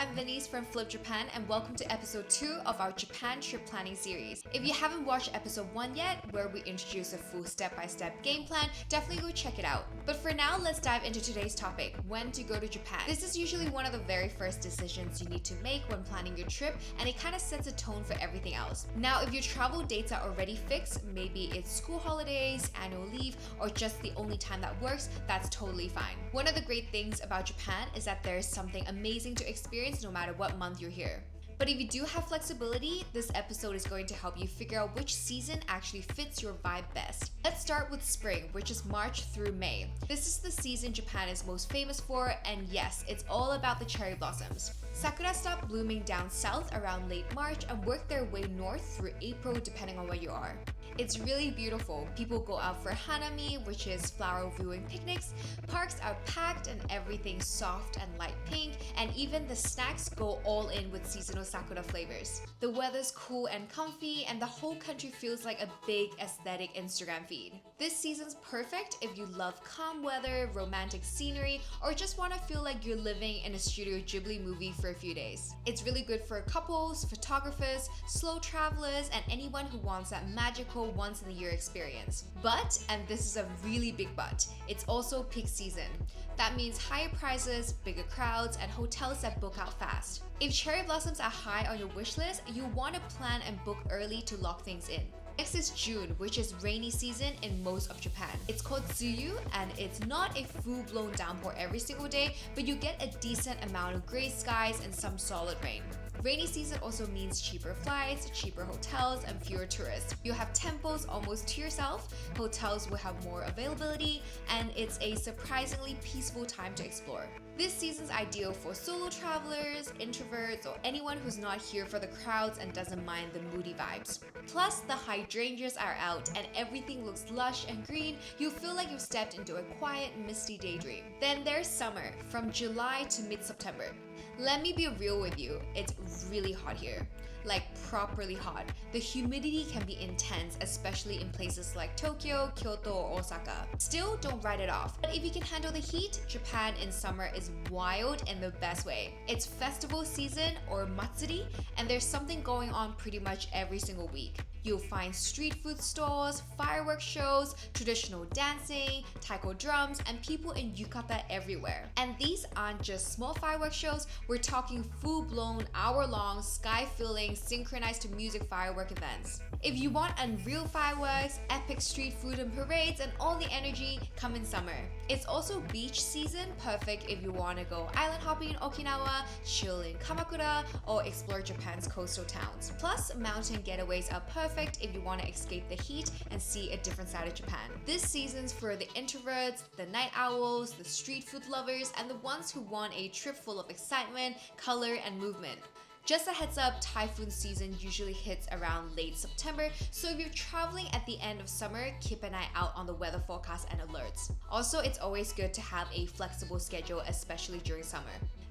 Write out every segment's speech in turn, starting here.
I'm Venice from Flip Japan and welcome to episode 2 of our Japan trip planning series. If you haven't watched episode 1 yet, where we introduce a full step-by-step game plan, definitely go check it out. But for now, let's dive into today's topic, when to go to Japan. This is usually one of the very first decisions you need to make when planning your trip, and it kind of sets a tone for everything else. Now, if your travel dates are already fixed, maybe it's school holidays, annual leave, or just the only time that works, that's totally fine. One of the great things about Japan is that there's something amazing to experience no matter what month you're here. But if you do have flexibility, this episode is going to help you figure out which season actually fits your vibe best. Let's start with spring, which is March through May. This is the season Japan is most famous for, and yes, it's all about the cherry blossoms. Sakura stop blooming down south around late March and work their way north through April depending on where you are. It's really beautiful. People go out for hanami, which is flower viewing picnics. Parks are packed and everything's soft and light pink, and even the snacks go all in with seasonal sakura flavors. The weather's cool and comfy, and the whole country feels like a big aesthetic Instagram feed. This season's perfect if you love calm weather, romantic scenery, or just want to feel like you're living in a Studio Ghibli movie for a few days. It's really good for couples, photographers, slow travelers, and anyone who wants that magical once-in-a-year experience. But, and this is a really big but, it's also peak season. That means higher prices, bigger crowds, and hotels that book out fast. If cherry blossoms are high on your wish list, you want to plan and book early to lock things in. Next is June, which is rainy season in most of Japan. It's called Tsuyu, and it's not a full-blown downpour every single day, but you get a decent amount of gray skies and some solid rain. Rainy season also means cheaper flights, cheaper hotels, and fewer tourists. You have temples almost to yourself, hotels will have more availability, and it's a surprisingly peaceful time to explore. This season's ideal for solo travelers, introverts, or anyone who's not here for the crowds and doesn't mind the moody vibes. Plus, the hydrangeas are out and everything looks lush and green. You feel like you've stepped into a quiet, misty daydream. Then there's summer, from July to mid-September. Let me be real with you, it's really hot here. Like properly hot. The humidity can be intense, especially in places like Tokyo, Kyoto, or Osaka. Still, don't write it off. But if you can handle the heat, Japan in summer is wild in the best way. It's festival season or matsuri, and there's something going on pretty much every single week. You'll find street food stalls, fireworks shows, traditional dancing, taiko drums, and people in yukata everywhere. And these aren't just small fireworks shows, we're talking full-blown, hour-long, sky-filling, synchronized to music firework events. If you want unreal fireworks, epic street food and parades, and all the energy, come in summer. It's also beach season, perfect if you want to go island hopping in Okinawa, chill in Kamakura, or explore Japan's coastal towns. Plus, mountain getaways are perfect if you want to escape the heat and see a different side of Japan. This season's for the introverts, the night owls, the street food lovers, and the ones who want a trip full of excitement, color, and movement. Just a heads up, typhoon season usually hits around late September, so if you're traveling at the end of summer, keep an eye out on the weather forecast and alerts. Also, it's always good to have a flexible schedule, especially during summer.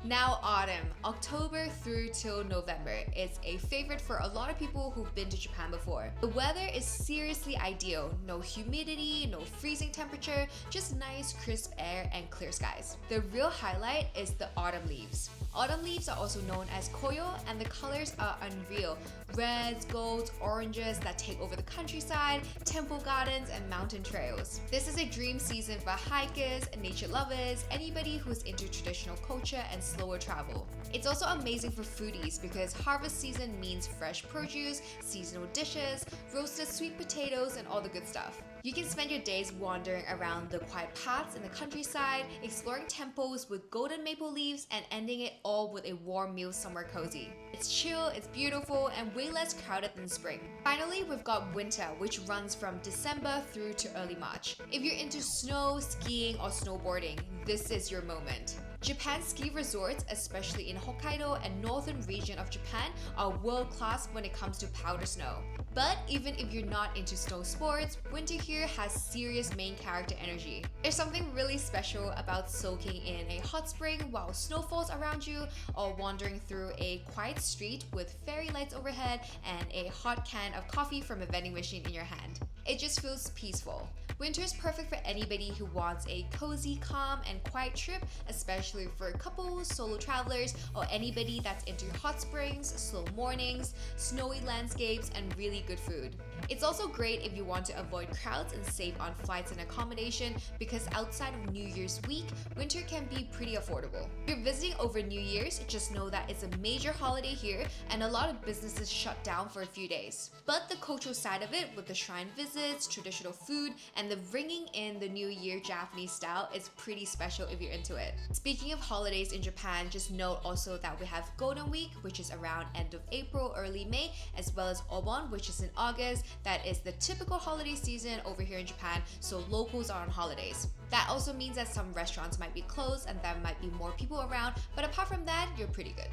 Now autumn, October through till November. It's a favorite for a lot of people who've been to Japan before. The weather is seriously ideal. No humidity, no freezing temperature, just nice crisp air and clear skies. The real highlight is the autumn leaves. Autumn leaves are also known as koyo, and the colors are unreal. Reds, golds, oranges that take over the countryside, temple gardens, and mountain trails. This is a dream season for hikers, nature lovers, anybody who's into traditional culture and slower travel. It's also amazing for foodies because harvest season means fresh produce, seasonal dishes, roasted sweet potatoes, and all the good stuff. You can spend your days wandering around the quiet paths in the countryside, exploring temples with golden maple leaves, and ending it all with a warm meal somewhere cozy. It's chill, it's beautiful, and way less crowded than spring. Finally, we've got winter, which runs from December through to early March. If you're into snow, skiing, or snowboarding, this is your moment. Japan's ski resorts, especially in Hokkaido and northern region of Japan, are world-class when it comes to powder snow. But even if you're not into snow sports, winter here has serious main character energy. There's something really special about soaking in a hot spring while snow falls around you, or wandering through a quiet street with fairy lights overhead and a hot can of coffee from a vending machine in your hand. It just feels peaceful. Winter is perfect for anybody who wants a cozy, calm, and quiet trip, especially for couples, solo travelers, or anybody that's into hot springs, slow mornings, snowy landscapes, and really good food. It's also great if you want to avoid crowds and save on flights and accommodation, because outside of New Year's week, winter can be pretty affordable. If you're visiting over New Year's, just know that it's a major holiday here and a lot of businesses shut down for a few days. But the cultural side of it, with the shrine visits, traditional food, and the ringing in the New Year Japanese style, is pretty special if you're into it. Speaking of holidays in Japan, just note also that we have Golden Week, which is around end of April, early May, as well as Obon, which is in August. That is the typical holiday season over here in Japan, so locals are on holidays. That also means that some restaurants might be closed and there might be more people around, but apart from that, you're pretty good.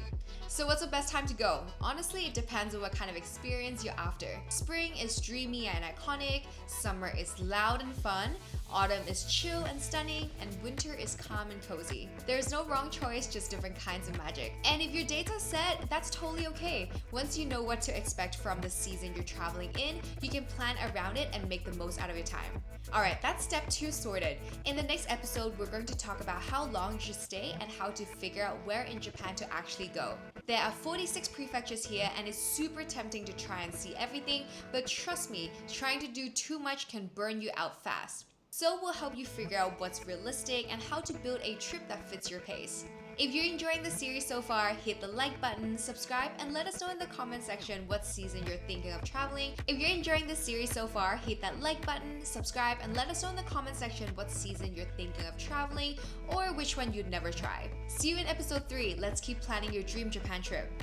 So what's the best time to go? Honestly, it depends on what kind of experience you're after. Spring is dreamy and iconic, summer is loud and fun, autumn is chill and stunning, and winter is calm and cozy. There's no wrong choice, just different kinds of magic. And if your dates are set, that's totally okay. Once you know what to expect from the season you're traveling in, you can plan around it and make the most out of your time. Alright, that's step 2 sorted. In the next episode, we're going to talk about how long you should stay and how to figure out where in Japan to actually go. There are 46 prefectures here and it's super tempting to try and see everything, but trust me, trying to do too much can burn you out fast. So we'll help you figure out what's realistic and how to build a trip that fits your pace. If you're enjoying the series so far, hit the like button, subscribe, and let us know in the comment section what season you're thinking of traveling. If you're enjoying the series so far, hit that like button, subscribe, and let us know in the comment section what season you're thinking of traveling or which one you'd never try. See you in episode 3. Let's keep planning your dream Japan trip.